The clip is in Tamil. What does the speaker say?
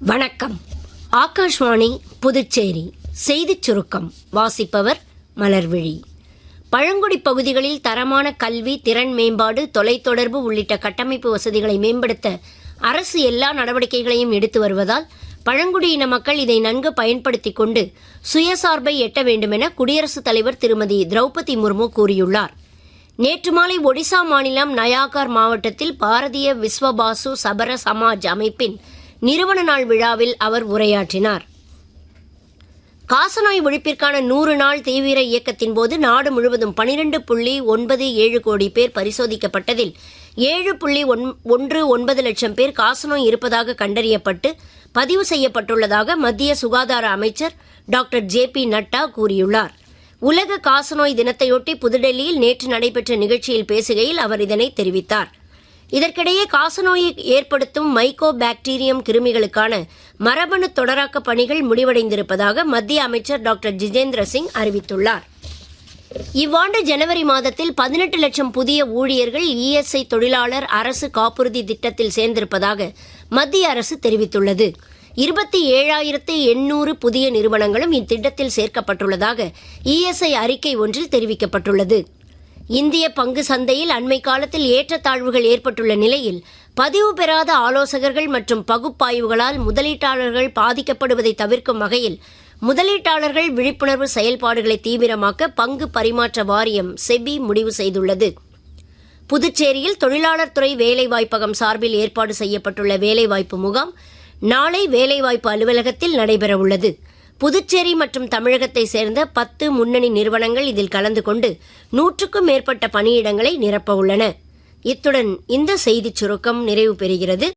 வணக்கம். ஆகாஷ்வாணி புதுச்சேரி செய்திச் சுருக்கம் வாசிப்பவர் மலர்விழி. பழங்குடி பகுதிகளில் தரமான கல்வி, திறன் மேம்பாடு, தொலைத்தொடர்பு உள்ளிட்ட கட்டமைப்பு வசதிகளை மேம்படுத்த அரசு எல்லா நடவடிக்கைகளையும் எடுத்து வருவதால் பழங்குடியின மக்கள் இதை நன்கு பயன்படுத்திக் கொண்டு சுயசார்பை எட்ட வேண்டுமென குடியரசுத் தலைவர் திருமதி திரௌபதி முர்மு கூறியுள்ளார். நேற்று மாலை ஒடிசா மாநிலம் நயாகர் மாவட்டத்தில் பாரதிய விஸ்வபாசு சபர சமாஜ் அமைப்பின் நிறுவன நாள் விழாவில் அவர் உரையாற்றினார். காசநோய் ஒழிப்பிற்கான 100 நாள் தீவிர இயக்கத்தின் போது நாடு முழுவதும் 12.97 கோடி பேர் பரிசோதிக்கப்பட்டதில் 7.19 லட்சம் பேர் காசநோய் இருப்பதாக கண்டறியப்பட்டு பதிவு செய்யப்பட்டுள்ளதாக மத்திய சுகாதார அமைச்சர் டாக்டர் ஜே.பி. நட்டா கூறியுள்ளார். உலக காசநோய் தினத்தையொட்டி புதுடெல்லியில் நேற்று நடைபெற்ற நிகழ்ச்சியில் பேசுகையில் அவர் இதனை தெரிவித்தார். இதற்கிடையே காசநோயை ஏற்படுத்தும் மைக்கோ பாக்டீரியம் கிருமிகளுக்கான மரபணு தொடராக்க பணிகள் முடிவடைந்திருப்பதாக மத்திய அமைச்சர் டாக்டர் ஜிதேந்திர சிங் அறிவித்துள்ளார். இவ்வாண்டு ஜனவரி மாதத்தில் 18 லட்சம் புதிய ஊழியர்கள் இஎஸ்ஐ தொழிலாளர் அரசு காப்புறுதி திட்டத்தில் சேர்ந்திருப்பதாக மத்திய அரசு தெரிவித்துள்ளது. 27,800 புதிய நிறுவனங்களும் இத்திட்டத்தில் சேர்க்கப்பட்டுள்ளதாக இஎஸ்ஐ அறிக்கை ஒன்றில் தெரிவிக்கப்பட்டுள்ளது. இந்திய பங்கு சந்தையில் அண்மை காலத்தில் ஏற்றத்தாழ்வுகள் ஏற்பட்டுள்ள நிலையில் பதிவு பெறாத ஆலோசகர்கள் மற்றும் பகுப்பாய்வுகளால் முதலீட்டாளர்கள் பாதிக்கப்படுவதை தவிர்க்கும் வகையில் முதலீட்டாளர்கள் விழிப்புணர்வு செயல்பாடுகளை தீவிரமாக்க பங்கு பரிமாற்ற வாரியம் செபி முடிவு செய்துள்ளது. புதுச்சேரியில் தொழிலாளர் துறை வேலைவாய்ப்பகம் சார்பில் ஏற்பாடு செய்யப்பட்டுள்ள வேலைவாய்ப்பு முகாம் நாளை வேலைவாய்ப்பு அலுவலகத்தில் நடைபெறவுள்ளது. புதுச்சேரி மற்றும் தமிழகத்தை சேர்ந்த 10 முன்னணி நிறுவனங்கள் இதில் கலந்து கொண்டு 100க்கும் மேற்பட்ட பணியிடங்களை நிரப்ப உள்ளன. இத்துடன் இந்த செய்திச் சுருக்கம் நிறைவு பெறுகிறது.